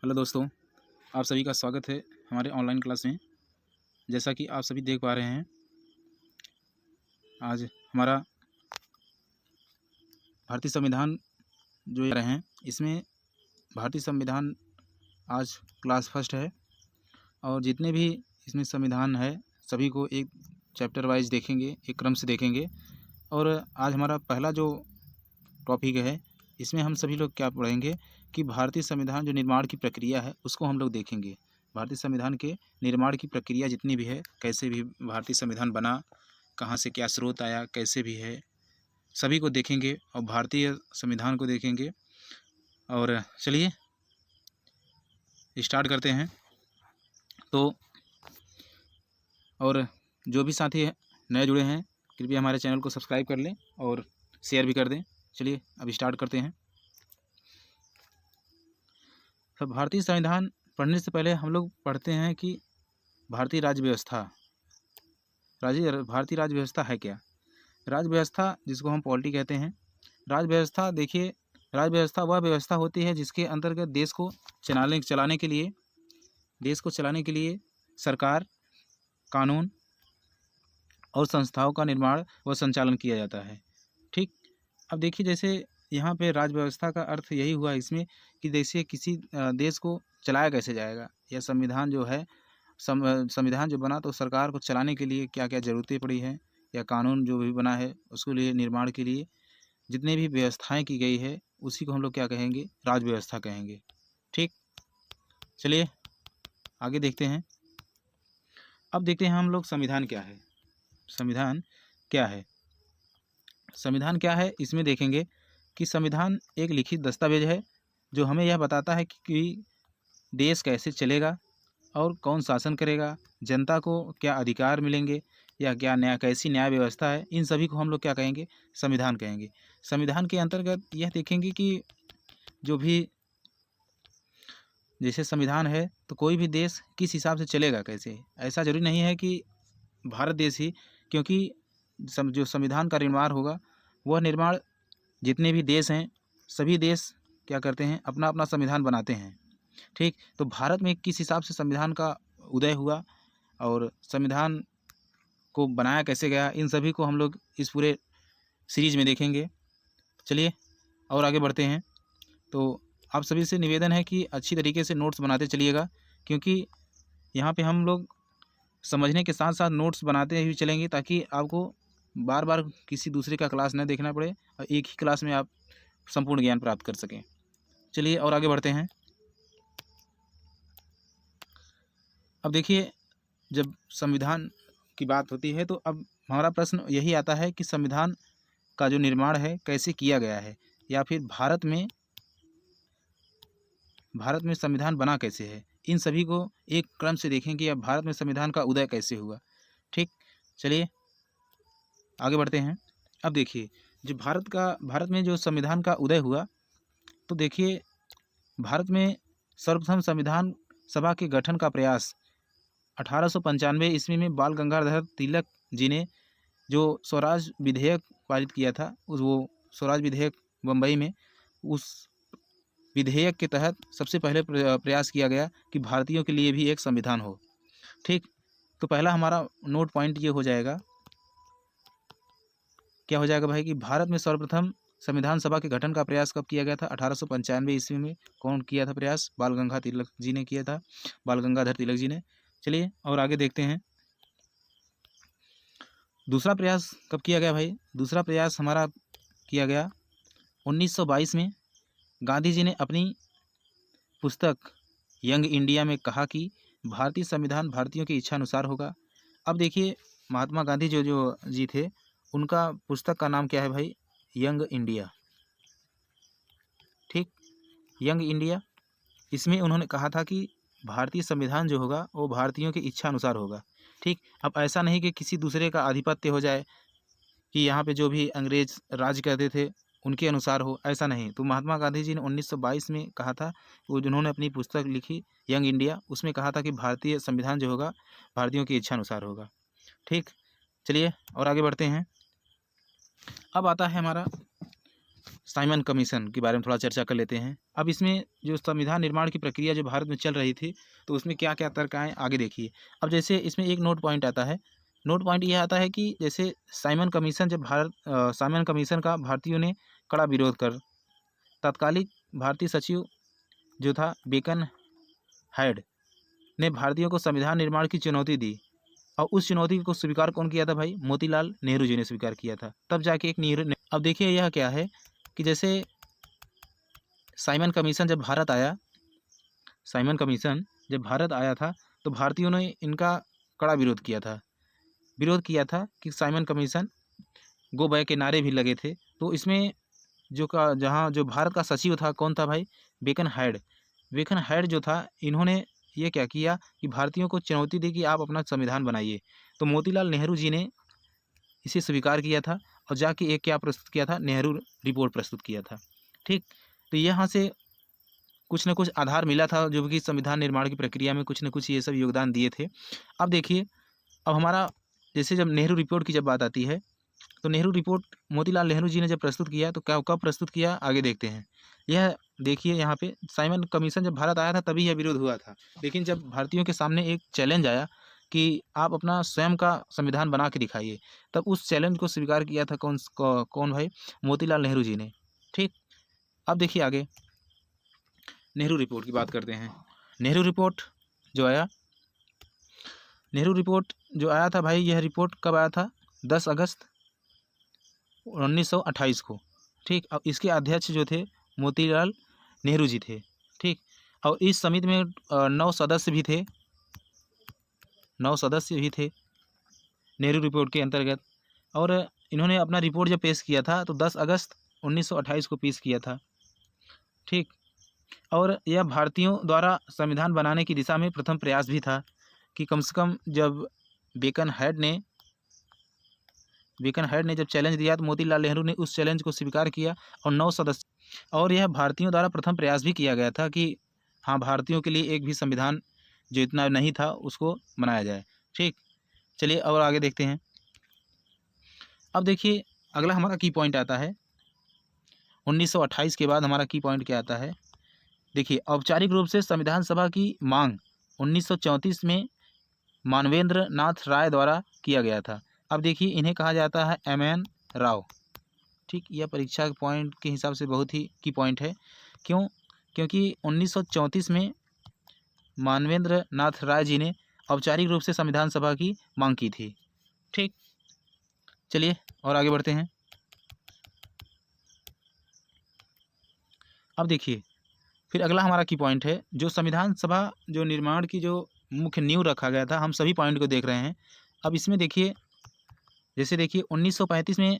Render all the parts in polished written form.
Hello दोस्तों, आप सभी का स्वागत है हमारे ऑनलाइन क्लास में। जैसा कि आप सभी देख पा रहे हैं, आज हमारा भारतीय संविधान जो ये रहे हैं, इसमें भारतीय संविधान आज क्लास फर्स्ट है और जितने भी इसमें संविधान है सभी को एक चैप्टर वाइज देखेंगे, एक क्रम से देखेंगे। और आज हमारा पहला जो टॉपिक है, इसमें हम सभी लोग क्या पढ़ेंगे कि भारतीय संविधान जो निर्माण की प्रक्रिया है उसको हम लोग देखेंगे। भारतीय संविधान के निर्माण की प्रक्रिया जितनी भी है, कैसे भी भारतीय संविधान बना, कहाँ से क्या स्रोत आया, कैसे भी है, सभी को देखेंगे और भारतीय संविधान को देखेंगे। और चलिए स्टार्ट करते हैं। तो और जो भी साथी नए जुड़े हैं, कृपया हमारे चैनल को सब्सक्राइब कर लें और शेयर भी कर दें। चलिए अब स्टार्ट करते हैं। तो भारतीय संविधान पढ़ने से पहले हम लोग पढ़ते हैं कि भारतीय राज्य व्यवस्था भारतीय राज्य व्यवस्था है क्या। राज्य व्यवस्था जिसको हम पॉलिटी कहते हैं। राज्य व्यवस्था देखिए, राज्य व्यवस्था वह व्यवस्था होती है जिसके अंतर्गत देश को चलाने के लिए सरकार, कानून और संस्थाओं का निर्माण व संचालन किया जाता है। ठीक, अब देखिए जैसे यहाँ पे राज्य व्यवस्था का अर्थ यही हुआ इसमें कि जैसे किसी देश को चलाया कैसे जाएगा, या संविधान जो है, संविधान जो बना तो सरकार को चलाने के लिए क्या क्या ज़रूरतें पड़ी हैं, या कानून जो भी बना है उसके लिए निर्माण के लिए जितने भी व्यवस्थाएं की गई है उसी को हम लोग क्या कहेंगे, राज्य व्यवस्था कहेंगे। ठीक, चलिए आगे देखते हैं। अब देखते हैं हम लोग संविधान क्या है। संविधान क्या है, संविधान क्या है इसमें देखेंगे कि संविधान एक लिखित दस्तावेज है जो हमें यह बताता है कि देश कैसे चलेगा और कौन शासन करेगा, जनता को क्या अधिकार मिलेंगे, या क्या कैसी न्याय व्यवस्था है, इन सभी को हम लोग क्या कहेंगे, संविधान कहेंगे। संविधान के अंतर्गत यह देखेंगे कि जो भी जैसे संविधान है तो कोई भी देश किस हिसाब से चलेगा, कैसे, ऐसा जरूरी नहीं है कि भारत देश ही, क्योंकि जो संविधान का निर्माण होगा वह निर्माण जितने भी देश हैं सभी देश क्या करते हैं, अपना अपना संविधान बनाते हैं। ठीक, तो भारत में किस हिसाब से संविधान का उदय हुआ और संविधान को बनाया कैसे गया, इन सभी को हम लोग इस पूरे सीरीज में देखेंगे। चलिए और आगे बढ़ते हैं। तो आप सभी से निवेदन है कि अच्छी तरीके से नोट्स बनाते चलिएगा, क्योंकि यहाँ पे हम लोग समझने के साथ साथ नोट्स बनाते हुए चलेंगे ताकि आपको बार बार किसी दूसरे का क्लास न देखना पड़े और एक ही क्लास में आप संपूर्ण ज्ञान प्राप्त कर सकें। चलिए और आगे बढ़ते हैं। अब देखिए, जब संविधान की बात होती है तो अब हमारा प्रश्न यही आता है कि संविधान का जो निर्माण है कैसे किया गया है, या फिर भारत में संविधान बना कैसे है। इन सभी को एक क्रम से देखेंगे, या भारत में संविधान का उदय कैसे हुआ। ठीक, चलिए आगे बढ़ते हैं। अब देखिए, जो भारत में जो संविधान का उदय हुआ, तो देखिए भारत में सर्वप्रथम संविधान सभा के गठन का प्रयास 1895 ईस्वी में बाल गंगाधर तिलक जी ने जो स्वराज विधेयक पारित किया था, वो स्वराज विधेयक बम्बई में, उस विधेयक के तहत सबसे पहले प्रयास किया गया कि भारतीयों के लिए भी एक संविधान हो। ठीक, तो पहला हमारा नोट पॉइंट ये हो जाएगा, क्या हो जाएगा भाई, कि भारत में सर्वप्रथम संविधान सभा के गठन का प्रयास कब किया गया था, 1895 ईस्वी में। कौन किया था प्रयास, बाल गंगाधर तिलक जी ने किया था, बाल गंगाधर तिलक जी ने। चलिए और आगे देखते हैं। दूसरा प्रयास कब किया गया भाई, दूसरा प्रयास हमारा किया गया 1922 में। गांधी जी ने अपनी पुस्तक यंग इंडिया में कहा कि भारतीय संविधान भारतीयों की इच्छा अनुसार होगा। अब देखिए, महात्मा गांधी जो जो जी थे, उनका पुस्तक का नाम क्या है भाई, यंग इंडिया। ठीक, यंग इंडिया, इसमें उन्होंने कहा था कि भारतीय संविधान जो होगा वो भारतीयों की इच्छा अनुसार होगा। ठीक, अब ऐसा नहीं कि किसी दूसरे का आधिपत्य हो जाए, कि यहाँ पे जो भी अंग्रेज राज करते थे उनके अनुसार हो, ऐसा नहीं। तो महात्मा गांधी जी ने 1922 में कहा था, वो जिन्होंने अपनी पुस्तक लिखी यंग इंडिया, उसमें कहा था कि भारतीय संविधान जो होगा भारतीयों की इच्छा अनुसार होगा। ठीक, चलिए और आगे बढ़ते हैं। अब आता है हमारा साइमन कमीशन के बारे में थोड़ा चर्चा कर लेते हैं। अब इसमें जो संविधान निर्माण की प्रक्रिया जो भारत में चल रही थी, तो उसमें क्या क्या तर्क आए आगे देखिए। अब जैसे इसमें एक नोट पॉइंट आता है, नोट पॉइंट यह आता है कि जैसे साइमन कमीशन जब साइमन कमीशन का भारतीयों ने कड़ा विरोध कर तत्कालिक भारतीय सचिव जो था बेकन हाइड ने भारतीयों को संविधान निर्माण की चुनौती दी, और उस चुनौती को स्वीकार कौन किया था भाई? मोतीलाल नेहरू जी ने स्वीकार किया था। तब जाके एक नेहरू। अब देखिए यह क्या है कि जैसे साइमन कमीशन जब भारत आया, साइमन कमीशन जब भारत आया था तो भारतीयों ने इनका कड़ा विरोध किया था। विरोध किया था कि साइमन कमीशन गो बैक के नारे भी लगे थे। तो इसमें जहाँ जो भारत का सचिव था कौन था भाई? Bacon hide. बेकन हाइड जो था, इन्होंने ये क्या किया कि भारतीयों को चुनौती दी कि आप अपना संविधान बनाइए। तो मोतीलाल नेहरू जी ने इसे स्वीकार किया था और जाके एक क्या प्रस्तुत किया था? नेहरू रिपोर्ट प्रस्तुत किया था। ठीक, तो यहाँ से कुछ न कुछ आधार मिला था, जो कि संविधान निर्माण की प्रक्रिया में कुछ न कुछ ये सब योगदान दिए थे। अब देखिए, अब हमारा जैसे जब नेहरू रिपोर्ट की जब बात आती है, तो नेहरू रिपोर्ट मोतीलाल नेहरू जी ने जब प्रस्तुत किया तो क्या कब प्रस्तुत किया आगे देखते हैं। यह देखिए यहाँ पे साइमन कमीशन जब भारत आया था तभी यह विरोध हुआ था, लेकिन जब भारतीयों के सामने एक चैलेंज आया कि आप अपना स्वयं का संविधान बना के दिखाइए, तब उस चैलेंज को स्वीकार किया था कौन भाई? मोतीलाल नेहरू जी ने। ठीक, अब देखिए आगे नेहरू रिपोर्ट की बात करते हैं। नेहरू रिपोर्ट जो आया, नेहरू रिपोर्ट जो आया था भाई, यह रिपोर्ट कब आया था? 10 अगस्त 1928 को। ठीक, अब इसके अध्यक्ष जो थे मोतीलाल नेहरू जी थे। ठीक, और इस समिति में 9 सदस्य भी थे, 9 सदस्य भी थे नेहरू रिपोर्ट के अंतर्गत। और इन्होंने अपना रिपोर्ट जब पेश किया था तो 10 अगस्त 1928 को पेश किया था। ठीक, और यह भारतीयों द्वारा संविधान बनाने की दिशा में प्रथम प्रयास भी था कि कम से कम जब बेकन हाइड ने जब चैलेंज दिया तो मोतीलाल नेहरू ने उस चैलेंज को स्वीकार किया और 9 सदस्य, और यह भारतीयों द्वारा प्रथम प्रयास भी किया गया था कि हाँ, भारतीयों के लिए एक भी संविधान जो इतना नहीं था उसको बनाया जाए। ठीक, चलिए और आगे देखते हैं। अब देखिए अगला हमारा की पॉइंट आता है 1928 के बाद हमारा की पॉइंट क्या आता है? देखिए, औपचारिक रूप से संविधान सभा की मांग 1934 में मानवेंद्र नाथ राय द्वारा किया गया था। अब देखिए इन्हें कहा जाता है MN राव। ठीक, यह परीक्षा के पॉइंट के हिसाब से बहुत ही की पॉइंट है। क्यों? क्योंकि 1934 में मानवेंद्र नाथ राय जी ने औपचारिक रूप से संविधान सभा की मांग की थी। ठीक, चलिए और आगे बढ़ते हैं। अब देखिए फिर अगला हमारा की पॉइंट है, जो संविधान सभा जो निर्माण की जो मुख्य नींव रखा गया था, हम सभी पॉइंट को देख रहे हैं। अब इसमें देखिए, जैसे देखिए 1935 में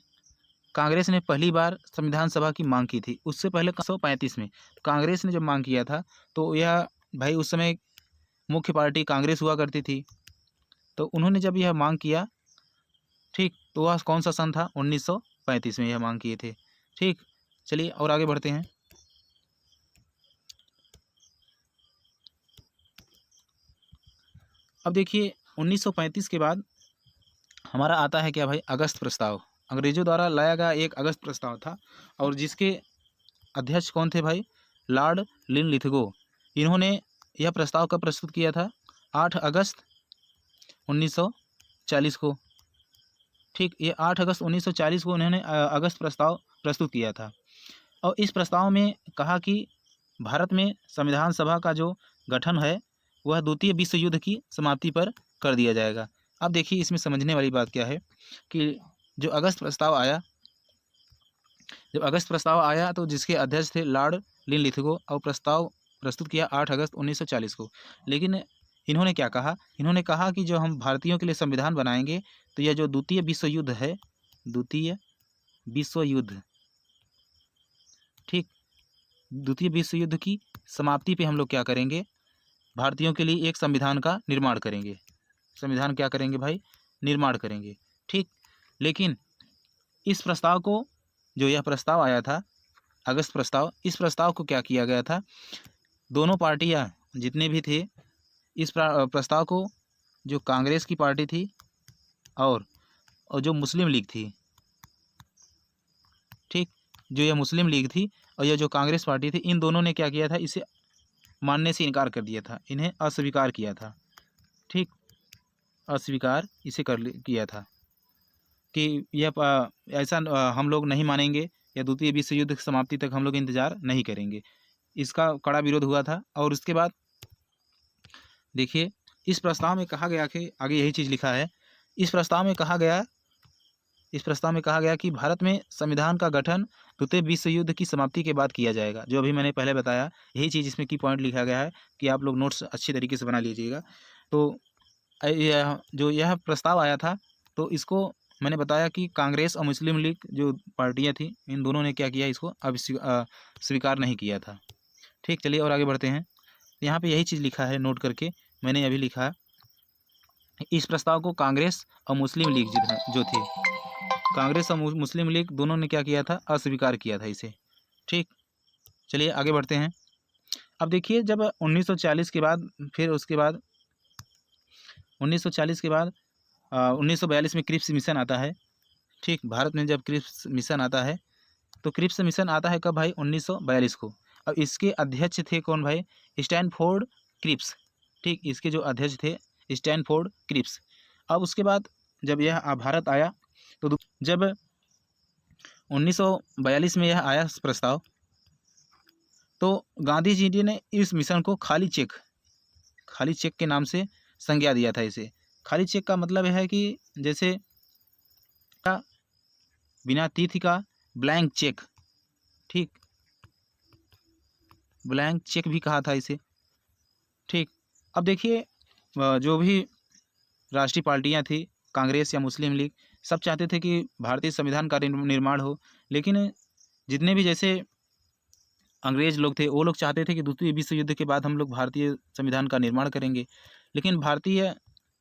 कांग्रेस ने पहली बार संविधान सभा की मांग की थी। उससे पहले 1935 में कांग्रेस ने जब मांग किया था तो यह भाई उस समय मुख्य पार्टी कांग्रेस हुआ करती थी। तो उन्होंने जब यह मांग किया, ठीक, तो वह कौन सा सन था? 1935 में यह मांग किए थे। ठीक, चलिए और आगे बढ़ते हैं। अब देखिए 1935 के बाद हमारा आता है क्या भाई? अगस्त प्रस्ताव। अंग्रेजों द्वारा लाया गया एक अगस्त प्रस्ताव था, और जिसके अध्यक्ष कौन थे भाई? Lord Linlithgow. इन्होंने यह प्रस्ताव कब प्रस्तुत किया था? 8 अगस्त 1940 को। ठीक, ये 8 अगस्त 1940 को उन्होंने अगस्त प्रस्ताव प्रस्तुत किया था, और इस प्रस्ताव में कहा कि भारत में संविधान सभा का जो गठन है वह द्वितीय विश्व युद्ध की समाप्ति पर कर दिया जाएगा। अब देखिए इसमें समझने वाली बात क्या है कि जो अगस्त प्रस्ताव आया तो जिसके अध्यक्ष थे लॉर्ड लिनलिथगो, और प्रस्ताव प्रस्तुत किया 8 अगस्त 1940 को। लेकिन इन्होंने क्या कहा? इन्होंने कहा कि जो हम भारतीयों के लिए संविधान बनाएंगे तो यह जो द्वितीय विश्व युद्ध है, द्वितीय विश्व युद्ध, ठीक, द्वितीय विश्व युद्ध की समाप्ति पे हम लोग क्या करेंगे? भारतीयों के लिए एक संविधान का निर्माण करेंगे। संविधान क्या करेंगे भाई? निर्माण करेंगे। ठीक, लेकिन इस प्रस्ताव को, जो यह प्रस्ताव आया था अगस्त प्रस्ताव, इस प्रस्ताव को क्या किया गया था? दोनों पार्टियां जितने भी थे, इस प्रस्ताव को, जो कांग्रेस की पार्टी थी और जो मुस्लिम लीग थी, ठीक, जो यह मुस्लिम लीग थी और यह जो कांग्रेस पार्टी थी, इन दोनों ने क्या किया था, इसे मानने से इनकार कर दिया था, इन्हें अस्वीकार किया था। ठीक, अस्वीकार इसे किया था कि यह ऐसा हम लोग नहीं मानेंगे, या द्वितीय विश्व युद्ध की समाप्ति तक हम लोग इंतज़ार नहीं करेंगे। इसका कड़ा विरोध हुआ था। और उसके बाद देखिए, इस प्रस्ताव में कहा गया कि आगे यही चीज़ लिखा है, इस प्रस्ताव में कहा गया कि भारत में संविधान का गठन द्वितीय विश्व युद्ध की समाप्ति के बाद किया जाएगा। जो अभी मैंने पहले बताया, यही चीज़ इसमें की पॉइंट लिखा गया है कि आप लोग नोट्स अच्छी तरीके से बना लीजिएगा। तो यह प्रस्ताव आया था, तो इसको मैंने बताया कि कांग्रेस और मुस्लिम लीग जो पार्टियां थी, इन दोनों ने क्या किया, इसको स्वीकार नहीं किया था। ठीक, चलिए और आगे बढ़ते हैं। यहाँ पे यही चीज़ लिखा है, नोट करके मैंने अभी लिखा, इस प्रस्ताव को कांग्रेस और मुस्लिम लीग जो थे, कांग्रेस और मुस्लिम लीग दोनों ने क्या किया था, अस्वीकार किया था इसे। ठीक, चलिए आगे बढ़ते हैं। अब देखिए, जब 1940 के बाद, फिर उसके बाद 1940 के बाद 1942 में क्रिप्स मिशन आता है। ठीक, भारत में जब क्रिप्स मिशन आता है, तो क्रिप्स मिशन आता है कब भाई, 1942 को। अब इसके अध्यक्ष थे कौन भाई, स्टैनफोर्ड क्रिप्स। ठीक, इसके जो अध्यक्ष थे स्टैनफोर्ड क्रिप्स। अब उसके बाद जब यह भारत आया, तो जब 1942 में यह आया प्रस्ताव, तो गांधी जी ने इस मिशन को खाली चेक के नाम से संज्ञा दिया था इसे। खाली चेक का मतलब है कि जैसे बिना तिथि का ब्लैंक चेक। ठीक, ब्लैंक चेक भी कहा था इसे। ठीक, अब देखिए, जो भी राष्ट्रीय पार्टियां थी, कांग्रेस या मुस्लिम लीग, सब चाहते थे कि भारतीय संविधान का निर्माण हो। लेकिन जितने भी जैसे अंग्रेज लोग थे, वो लोग चाहते थे कि द्वितीय विश्व युद्ध के बाद हम लोग भारतीय संविधान का निर्माण करेंगे। लेकिन भारतीय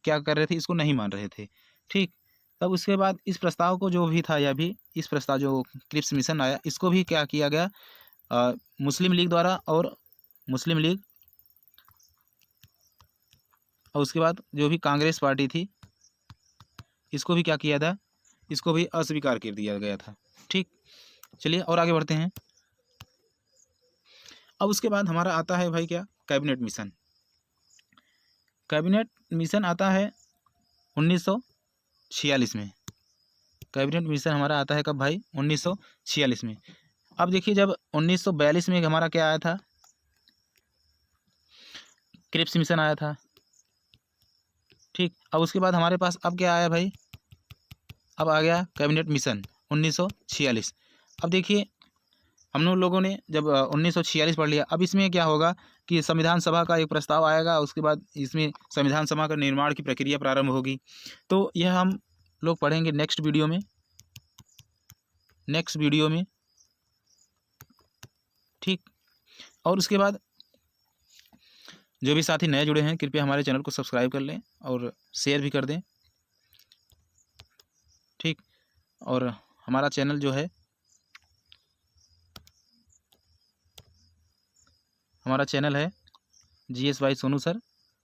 क्या कर रहे थे, इसको नहीं मान रहे थे। ठीक, तब उसके बाद इस प्रस्ताव को जो भी था, यह भी इस प्रस्ताव जो क्रिप्स मिशन आया, इसको भी क्या किया गया, मुस्लिम लीग द्वारा, और मुस्लिम लीग और उसके बाद जो भी कांग्रेस पार्टी थी, इसको भी क्या किया था, इसको भी अस्वीकार कर दिया गया था। ठीक, चलिए और आगे बढ़ते हैं। अब उसके बाद हमारा आता है भाई क्या, कैबिनेट मिशन। कैबिनेट मिशन आता है 1946 में। कैबिनेट मिशन हमारा आता है कब भाई, 1946 में। अब देखिए, जब 1942 में हमारा क्या आया था, क्रिप्स मिशन आया था। ठीक, अब उसके बाद हमारे पास अब क्या आया भाई, अब आ गया कैबिनेट मिशन 1946। अब देखिए, हम लोगों ने जब 1946 पढ़ लिया, अब इसमें क्या होगा कि संविधान सभा का एक प्रस्ताव आएगा, उसके बाद इसमें संविधान सभा का निर्माण की प्रक्रिया प्रारंभ होगी। तो यह हम लोग पढ़ेंगे नेक्स्ट वीडियो में। ठीक, और उसके बाद जो भी साथी नए जुड़े हैं, कृपया हमारे चैनल को सब्सक्राइब कर लें और शेयर भी कर दें। ठीक, और हमारा चैनल जो है, हमारा चैनल है GS भाई सोनू सर,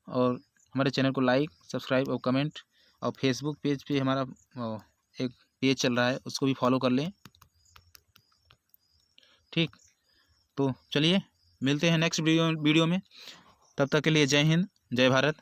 और हमारे चैनल को लाइक, सब्सक्राइब और कमेंट, और फेसबुक पेज पे हमारा एक पेज चल रहा है, उसको भी फॉलो कर लें। ठीक, तो चलिए मिलते हैं नेक्स्ट वीडियो में। तब तक के लिए जय हिंद, जय भारत।